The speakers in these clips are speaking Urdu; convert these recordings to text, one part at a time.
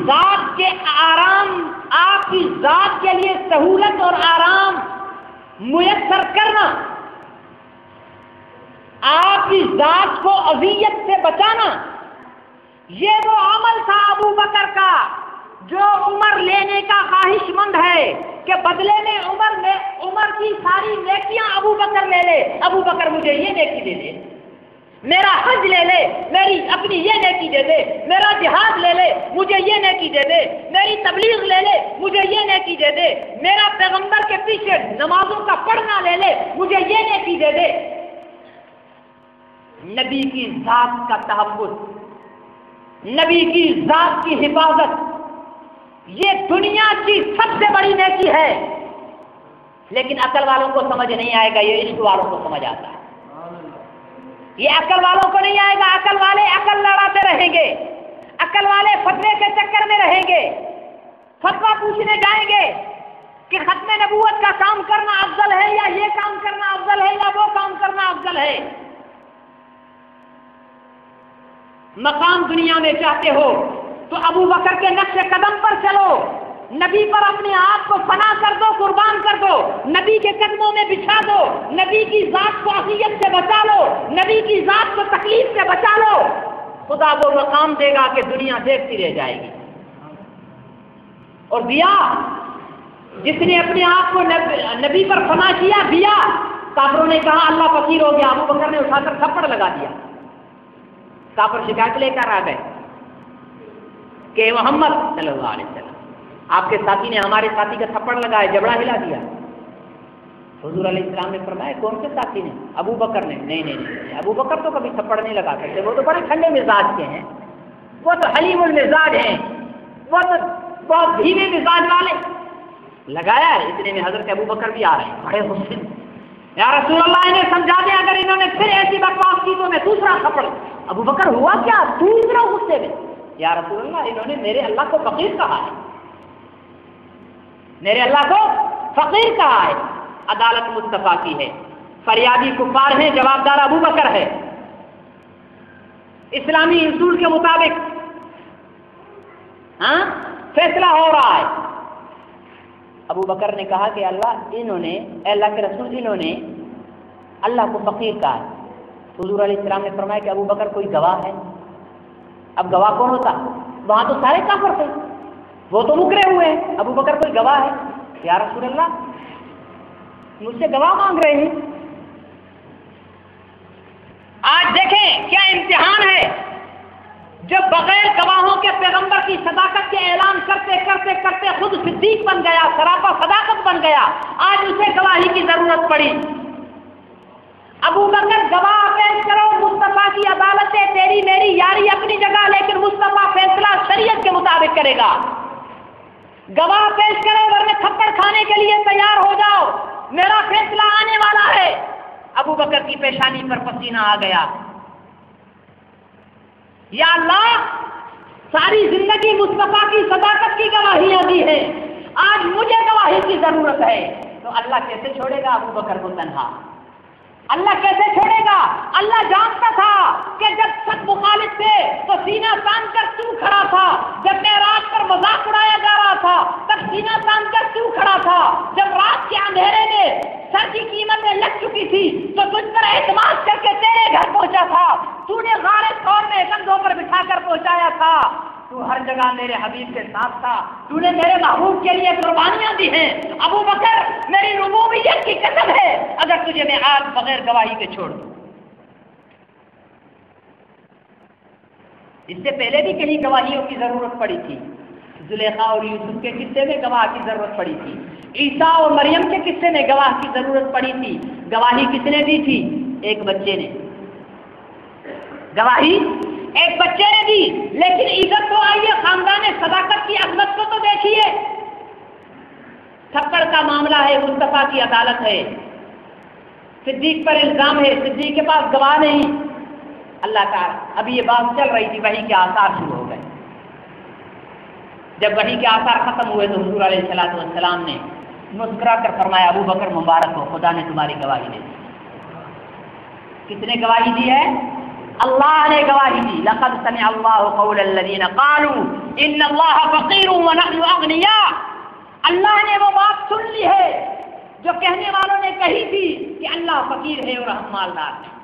ذات کے آرام، آپ کی ذات کے لیے سہولت اور آرام میسر کرنا، آپ کی ذات کو اذیت سے بچانا، یہ وہ عمل تھا ابو بکر کا جو عمر لینے کا خواہش مند ہے کہ بدلے میں عمر کی ساری نیکیاں ابو بکر لے لے، ابو بکر مجھے یہ نیکی دے دے، میرا حج لے لے، میری اپنی یہ نیکی دے دے، میرا جہاد لے لے، مجھے یہ نیکی دے دے، میری تبلیغ لے لے، مجھے یہ نیکی دے دے، میرا پیغمبر کے پیچھے نمازوں کا پڑھنا لے لے، مجھے یہ نیکی دے دے۔ نبی کی ذات کا تحفظ، نبی کی ذات کی حفاظت، یہ دنیا کی سب سے بڑی نیکی ہے، لیکن عقل والوں کو سمجھ نہیں آئے گا، یہ عشق والوں کو سمجھ آتا ہے۔ یہ عقل والوں کو نہیں آئے گا، عقل والے عقل لڑاتے رہیں گے، عقل والے فتوے کے چکر میں رہیں گے، فتویٰ پوچھنے جائیں گے کہ ختم نبوت کا کام کرنا افضل ہے یا یہ کام کرنا افضل ہے یا وہ کام کرنا افضل ہے۔ مقام دنیا میں چاہتے ہو تو ابو بکر کے نقش قدم پر چلو، نبی پر اپنے آپ کو فنا کر دو، قربان کر دو، نبی کے قدموں میں بچھا دو، نبی کی ذات کو اذیت سے بچا لو، نبی کی ذات کو تکلیف سے بچا لو، خدا وہ مقام دے گا کہ دنیا دیکھتی رہ جائے گی۔ اور دیا، جس نے اپنے آپ کو نبی پر فنا کیا، دیا، کافروں نے کہا اللہ فقیر ہو گیا، ابو بکر نے اٹھا کر تھپڑ لگا دیا۔ کافر شکایت لے کر آ گئے کہ محمد صلی اللہ علیہ وسلم، آپ کے ساتھی نے ہمارے ساتھی کا تھپڑ لگایا، جبڑا ہلا دیا۔ حضور علیہ السلام نے فرمایا کون سے ساتھی نے؟ ابو بکر نے۔ نہیں، ابو بکر تو کبھی تھپڑ نہیں لگا سکتے، وہ تو بڑے ٹھنڈے مزاج کے ہیں، وہ تو حلیم المزاج ہیں، وہ تو بہت دھیمے مزاج والے۔ لگایا ہے، اتنے میں حضرت ابو بکر بھی آ رہے ہیں بڑے غصے میں، یا رسول اللہ انہیں سمجھا دیں، اگر انہوں نے پھر ایسی بکواس کی تو میں دوسرا تھپڑ۔ ابو بکر ہوا کیا؟ دوسرا غصے میں، یا رسول اللہ انہوں نے میرے اللہ کو فقیر کہا ہے، میرے اللہ کو فقیر کہا ہے۔ عدالت مصطفیٰ کی ہے، فریادی کفار ہیں، جواب دار ابو بکر ہے۔ اسلامی اصول کے مطابق فیصلہ ہو رہا ہے۔ ابو بکر نے کہا کہ اللہ کے رسول انہوں نے اللہ کو فقیر کہا ہے۔ حضور علیہ السلام نے فرمایا کہ ابو بکر کوئی گواہ ہے؟ اب گواہ کون ہوتا؟ وہاں تو سارے کافر تھے، وہ تو مکرے ہوئے ہیں، ابو بکر کوئی گواہ ہے؟ یا رسول اللہ مجھ سے گواہ مانگ رہے ہیں۔ آج دیکھیں کیا امتحان ہے، جب بغیر گواہوں کے پیغمبر کی صداقت کے اعلان کرتے کرتے کرتے خود صدیق بن گیا، سراپا صداقت بن گیا، آج اسے گواہی کی ضرورت پڑی۔ ابو بکر گواہ پیش کرو، مصطفیٰ کی عدالت ہے، تیری میری یاری اپنی جگہ، لیکن مصطفیٰ فیصلہ شریعت کے مطابق کرے گا۔ گواہ پیش کرو ورنہ تھپڑ کھانے کے لیے تیار ہو جاؤ، میرا فیصلہ آنے والا ہے۔ ابو بکر کی پیشانی پر پسینہ آ گیا۔ یا اللہ، ساری زندگی مصطفیٰ کی صداقت کی گواہیاں دی ہیں، آج مجھے گواہی کی ضرورت ہے۔ تو اللہ کیسے چھوڑے گا ابو بکر کو تنہا؟ اللہ کیسے چھوڑے گا؟ اللہ جانتا تھا کہ جب سب مخالف تھے تو سینہ تان کر کیوں کھڑا تھا، جب معراج پر مذاق اڑایا جا رہا تھا تب سینہ تان کر کیوں کھڑا تھا، جب رات کے اندھیرے میں سر کی قیمتیں لگ چکی تھی تو تجھ پر اعتماد کر کے تیرے گھر پہنچا تھا، تو نے غار ثور میں کندھوں پر بٹھا کر پہنچایا تھا، تو ہر جگہ میرے حبیب کے ساتھ تھا، تو نے میرے محبوب کے لیے قربانیاں دی ہیں۔ ابو بکر، میری ربوبیت کی قسم ہے اگر تجھے میں آج بغیر گواہی کے چھوڑ دوں۔ اس سے پہلے بھی کہیں گواہیوں کی ضرورت پڑی تھی، زلیخا اور یوسف کے قصے میں گواہ کی ضرورت پڑی تھی، عیسیٰ اور مریم کے قصے میں گواہ کی ضرورت پڑی تھی۔ گواہی کس نے دی تھی؟ ایک بچے نے۔ گواہی ایک بچے نے دی، لیکن عزت تو آئیے خاندان صداقت کی عظمت کو تو دیکھیے۔ تھپڑ کا معاملہ ہے، مصطفیٰ کی عدالت ہے، صدیق پر الزام ہے، صدیق کے پاس گواہ نہیں۔ اللہ تعالیٰ، ابھی یہ بات چل رہی تھی، وحی کے آثار شروع ہو گئے۔ جب وحی کے آثار ختم ہوئے تو حضور علیہ السلام نے مسکرا کر فرمایا ابو بکر مبارک ہو، خدا نے تمہاری گواہی دی۔ کس نے گواہی دی ہے؟ اللہ نے گواہی دی، لقد سمع اللہ قول الذین قالوا ان اللہ فقیر ونحن اغنیاء، اللہ نے وہ بات سن لی ہے جو کہنے والوں نے کہی تھی کہ اللہ فقیر ہے اور ہم مالدار ہیں۔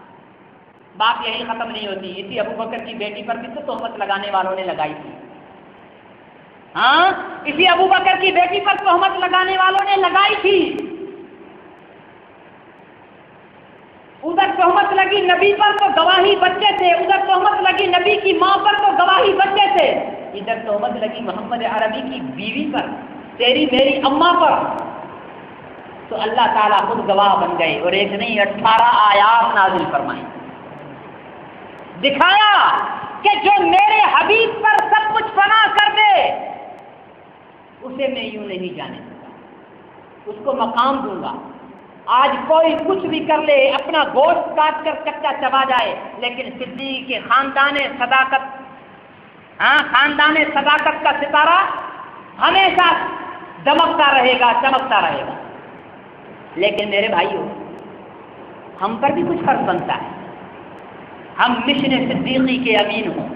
بات یہی ختم نہیں ہوتی، اسی ابو بکر کی بیٹی پر بھی تو تہمت لگانے والوں نے لگائی تھی۔ ہاں، اسی ابو بکر کی بیٹی پر تہمت لگانے والوں نے لگائی تھی۔ ادھر تہمت لگی نبی پر تو گواہی بچے تھے، ادھر تہمت لگی نبی کی ماں پر تو گواہی بچے تھے، ادھر تہمت لگی محمد عربی کی بیوی پر، تیری میری اماں پر، تو اللہ تعالیٰ خود گواہ بن گئے اور ایک نہیں 18 آیات نازل فرمائیں، دکھایا کہ جو میرے حبیب پر سب کچھ فنا کر دے اسے میں یوں نہیں جانے دوں گا، اس کو مقام دوں گا۔ آج کوئی کچھ بھی کر لے، اپنا گوشت کاٹ کر کچا چبا جائے، لیکن صدیق کے خاندان صداقت کا ستارہ ہمیشہ دمکتا رہے گا، چمکتا رہے گا۔ لیکن میرے بھائیو، ہم پر بھی کچھ فرض بنتا ہے، ہم مشن صدیقی کے امین ہوں،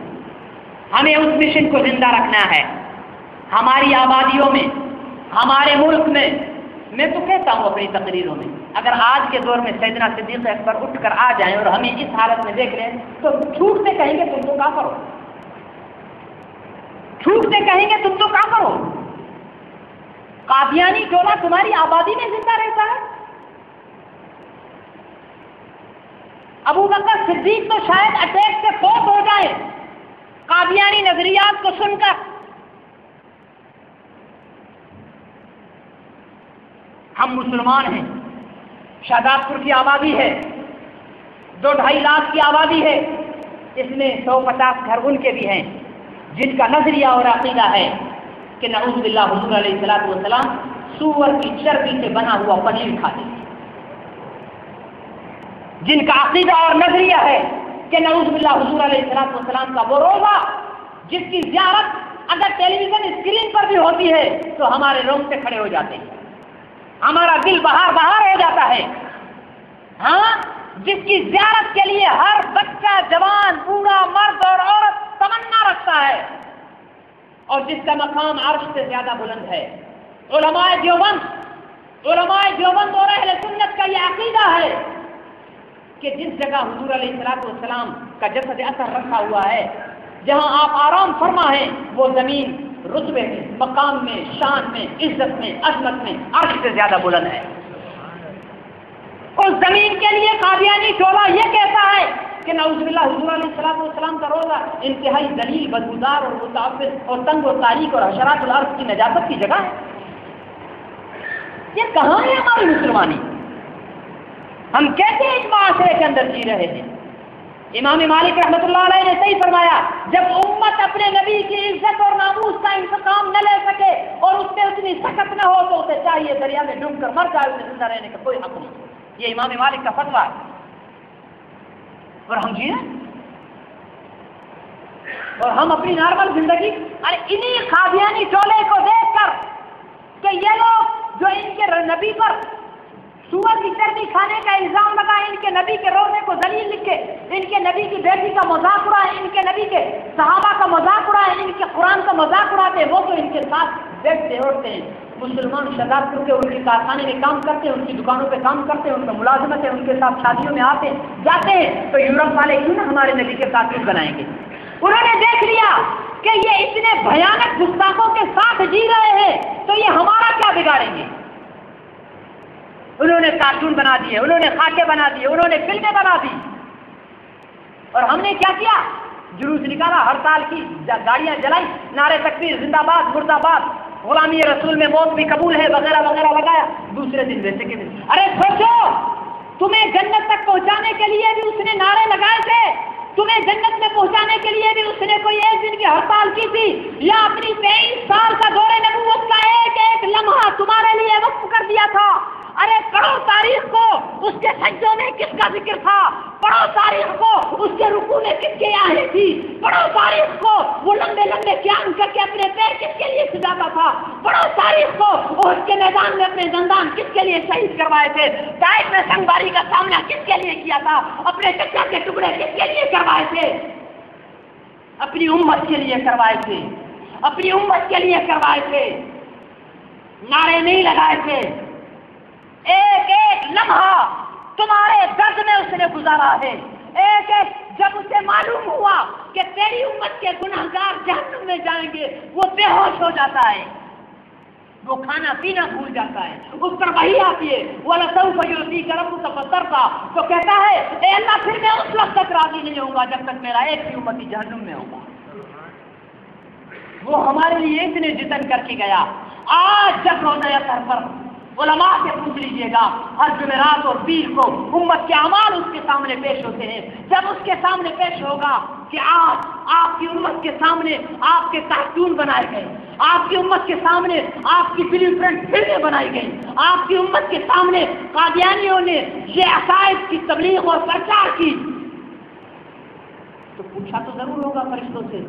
ہمیں اس مشن کو زندہ رکھنا ہے۔ ہماری آبادیوں میں، ہمارے ملک میں، میں تو کہتا ہوں اپنی تقریروں میں، اگر آج کے دور میں سیدنا صدیق اکبر اٹھ کر آ جائیں اور ہمیں اس حالت میں دیکھ لیں تو جھوٹ سے کہیں گے تم تو کافر ہو، جھوٹ سے کہیں گے تم تو کافر ہو۔ قادیانی ٹولہ تمہاری آبادی میں زندہ رہتا ہے؟ ابو بکر صدیق تو شاید اٹیک سے فوت ہو جائے قادیانی نظریات کو سن کر۔ ہم مسلمان ہیں، شہزاد پور کی آبادی ہے، 2-2.5 لاکھ کی آبادی ہے، اس میں 150 گھر ان کے بھی ہیں جن کا نظریہ اور عقیدہ ہے کہ نعوذ باللہ حضور علیہ الصلوۃ والسلام سور کی چربی سے بنا ہوا پنیر کھاتے ہیں، جن کا عقیدہ اور نظریہ ہے کہ نعوذ باللہ حضور علیہ الصلوۃ والسلام کا وہ روزہ جس کی زیارت اگر ٹیلی ویژن اسکرین پر بھی ہوتی ہے تو ہمارے رونگٹے کھڑے ہو جاتے ہیں، ہمارا دل بہار ہو جاتا ہے۔ ہاں، جس کی زیارت کے لیے ہر بچہ، جوان، بوڑھا، مرد اور عورت تمنا رکھتا ہے، اور جس کا مقام عرش سے زیادہ بلند ہے۔ علماء دیوبند اور اہل سنت کا یہ عقیدہ ہے کہ جس جگہ حضور علیہ الصلوۃ والسلام کا جسد اثر رکھا ہوا ہے، جہاں آپ آرام فرما ہیں، وہ زمین رتبے میں، مقام میں، شان میں، عزت میں، عظمت میں عرش سے زیادہ بلند ہے۔ اس زمین کے لیے قادیانی ٹولہ یہ کہتا ہے کہ نعوذ باللہ حضور علیہ الصلوۃ والسلام کا روزہ انتہائی ذلیل، بدبودار اور متعفن اور تنگ و تاریک اور حشرات الارض کی نجاست کی جگہ ہے۔ یہ کہاں ہے ہماری مسلمانی؟ ہم کیسے اس معاشرے کے اندر جی رہے ہیں؟ امام مالک رحمۃ اللہ علیہ نے صحیح فرمایا، جب امت اپنے نبی کی عزت اور ناموس کا انتقام نہ لے سکے اور اس پہ اتنی سخت نہ ہو تو اسے چاہیے دریا میں ڈوب کر مر جائے، اسے زندہ رہنے کا کوئی حق نہیں۔ یہ امام مالک کا فتویٰ ہے، اور ہم جی رہے ہیں، اور ہم اپنی نارمل زندگی انہی قادیانی ٹولے کو دیکھ کر کہ یہ لوگ جو ان کے نبی پر سور کی چربی کھانے کا الزام لگا، ان کے نبی کے روزے کو ذلیل لکھے، ان کے نبی کی بیٹی کا مذاق اڑائے، ان کے نبی کے صحابہ کا مذاق اڑائے، ان کے قرآن کا مذاق اڑاتے، وہ تو ان کے ساتھ بیٹھتے اٹھتے ہیں۔ مسلمان شہزاد پور کے ان کے کارخانے میں کام کرتے ہیں، ان کی دکانوں پہ کام کرتے ہیں، ان کا ملازمت ہے، ان کے ساتھ شادیوں میں آتے جاتے ہیں، تو یورپ والے کیوں نہ ہمارے نبی کے ساتھ کچھ بنائیں گے؟ انہوں نے دیکھ لیا کہ یہ اتنے بھیانک گستاخوں کے ساتھ جی رہے ہیں تو یہ ہمارا کیا بگاڑیں گے؟ انہوں نے کارٹون بنا دیے، انہوں نے خاکے بنا دیے، انہوں نے فلمیں بنا دی، اور ہم نے کیا کیا؟ جلوس نکالا، ہڑتال کی، گاڑیاں جلائی، نعرے تکبیر، زندہ باد، مردہ باد، غلامی رسول میں موت بھی قبول ہے وغیرہ وغیرہ لگایا۔ دوسرے دن ویسے کے دن، ارے سوچو، تمہیں جنت تک پہنچانے کے لیے بھی اس نے نعرے لگائے تھے، تمہیں جنت میں پہنچانے کے لیے بھی اس نے کوئی ایک دن کی ہڑتال کی تھی، یا اپنی 23 سال کا دور نبوت کا ایک ایک لمحہ تمہارے لیے وقف کر دیا تھا؟ ارے پڑھو تاریخ کو، اس کے سجدوں میں کس کا ذکر تھا؟ پڑھو تاریخ کو، اس کے رکوع میں کس کی آہیں تھی؟ پڑھو تاریخ کو، وہ لمبے لمبے قیام کر کے اپنے پیر کس کے لیے سجاتا تھا؟ بڑا تاریخ کو احد کے میدان میں اپنے دندان کس کے لیے شہید کروائے تھے؟ طائف میں سنگباری کا سامنا کس کے لیے کیا تھا؟ اپنے چچا کے ٹکڑے کس کے لیے کروائے تھے؟ اپنی امت کے لیے کروائے تھے، اپنی امت کے لیے کروائے تھے، نعرے نہیں لگائے تھے۔ ایک ایک لمحہ تمہارے درد میں اس نے گزارا ہے۔ ایک ایک جب اسے معلوم ہوا کہ تیری امت کے گنہگار جہنم میں جائیں گے، وہ بے ہوش ہو جاتا ہے، وہ کھانا پینا بھول جاتا ہے، اس پر وحی آتی ہے وَلَسَوْفَ يُعْطِيكَ رَبُّكَ فَتَرْضَىٰ، تو کہتا ہے اے اللہ پھر میں اس وقت تک راضی نہیں ہوں گا جب تک میرا ایک بھی امتی جہنم میں ہوگا۔ وہ ہمارے لیے اتنے جتن کر کے گیا۔ آج جب روزہ اثر پر علماء سے پوچھ لیجیے گا، ہر جمعرات اور پیر کو امت کے اعمال اس کے سامنے پیش ہوتے ہیں۔ جب اس کے سامنے پیش ہوگا کہ آج آپ کی امت کے سامنے آپ کے کارٹون بنائے گئے، آپ کی امت کے سامنے آپ کی فلم پرنٹ فلمیں بنائی گئی، آپ کی امت کے سامنے قادیانیوں نے یہ عقائد کی تبلیغ اور پرچار کی، تو پوچھا تو ضرور ہوگا فرشتوں سے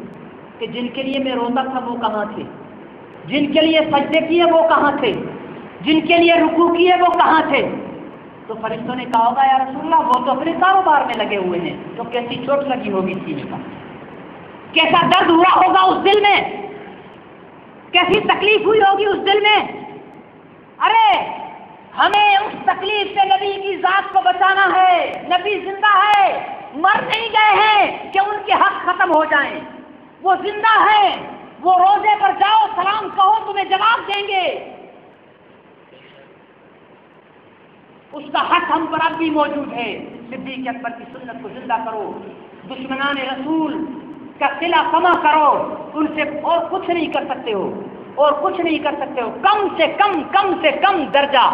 کہ جن کے لیے میں روتا تھا وہ کہاں تھے، جن کے لیے سجدے کیے وہ کہاں تھے، جن کے لیے رکوع کیے وہ کہاں تھے؟ تو فرشتوں نے کہا ہوگا یا رسول اللہ وہ تو اپنے کاروبار میں لگے ہوئے ہیں۔ تو کیسی چوٹ لگی ہوگی سینے کا، کیسا درد ہوا ہوگا اس دل میں، کیسی تکلیف ہوئی ہوگی اس دل میں۔ ارے ہمیں اس تکلیف سے نبی کی ذات کو بچانا ہے۔ نبی زندہ ہے، مر نہیں گئے ہیں کہ ان کے حق ختم ہو جائیں، وہ زندہ ہے، وہ روزے پر جاؤ سلام کہو تمہیں جواب دیں گے، اس کا حق ہم پر اب بھی موجود ہے۔ صدیق اکبر کی سنت کو زندہ کرو، دشمنان رسول کا صلہ کما کرو، ان سے اور کچھ نہیں کر سکتے ہو، اور کچھ نہیں کر سکتے ہو۔ کم سے کم درجہ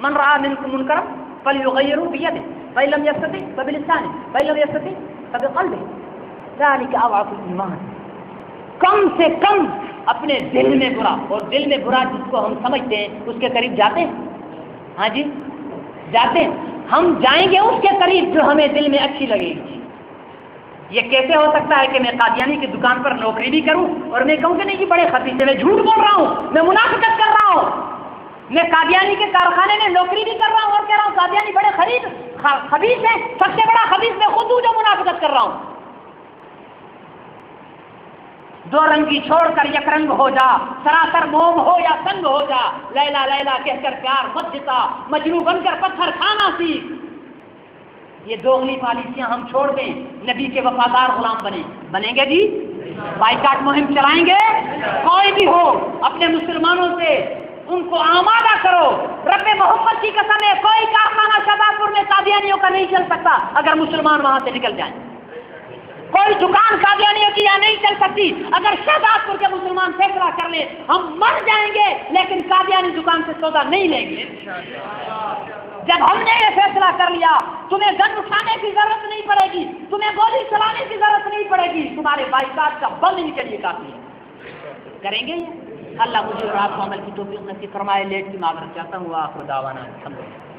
من رأى منكم منكرا فليغيره بيده فإن لم يستطع فبلسانه فإن لم يستطع فبقلبه ذلك أضعف الإيمان۔ کم سے کم اپنے دل میں برا، اور دل میں برا جس کو ہم سمجھتے ہیں اس کے قریب جاتے ہیں؟ ہاں جی جاتے ہیں۔ ہم جائیں گے اس کے قریب جو ہمیں دل میں اچھی لگے گی۔ یہ کیسے ہو سکتا ہے کہ میں قادیانی کی دکان پر نوکری بھی کروں اور میں کہوں کہ نہیں جی بڑے خبیث ہیں، میں جھوٹ بول رہا ہوں، میں منافقت کر رہا ہوں، میں قادیانی کے کارخانے میں نوکری بھی کر رہا ہوں اور کہہ رہا ہوں قادیانی بڑے خبیث ہیں، سب سے بڑا خبیث میں خود ہوں جو منافقت کر رہا ہوں۔ دو رنگی چھوڑ کر یک رنگ ہو جا، سراسر موم ہو یا سنگ ہو جا، لیلا لیلا کہہ کر پیار مت جتا، مجنوں بن کر پتھر کھانا سیکھ۔ یہ دوغلی پالیسیاں ہم چھوڑ دیں، نبی کے وفادار غلام بنیں گے جی؟ بائیکاٹ مہم چلائیں گے؟ کوئی بھی ہو اپنے مسلمانوں سے ان کو آمادہ کرو۔ رب محمد کی قسم ہے کوئی کارخانہ شہزاد پور میں قادیانیوں کا نہیں چل سکتا اگر مسلمان وہاں سے نکل جائیں، کوئی دکان قادیانیوں کی یہاں نہیں چل سکتی اگر شہزاد پور کے مسلمان فیصلہ کر لیں ہم مر جائیں گے لیکن قادیانی دکان سے سودا نہیں لیں گے۔ جب ہم نے یہ فیصلہ کر لیا تمہیں گن اٹھانے کی ضرورت نہیں پڑے گی، تمہیں گولی چلانے کی ضرورت نہیں پڑے گی، تمہارے بائیکاٹ کا بم ان کے لیے کافی ہے۔ کریں گے اللہ مجھے اور آپ کو عمل کی توفیق نصیب فرمائے۔ لیٹ کی معذرت چاہتا ہوں، آخر دعوانا الحمدللہ۔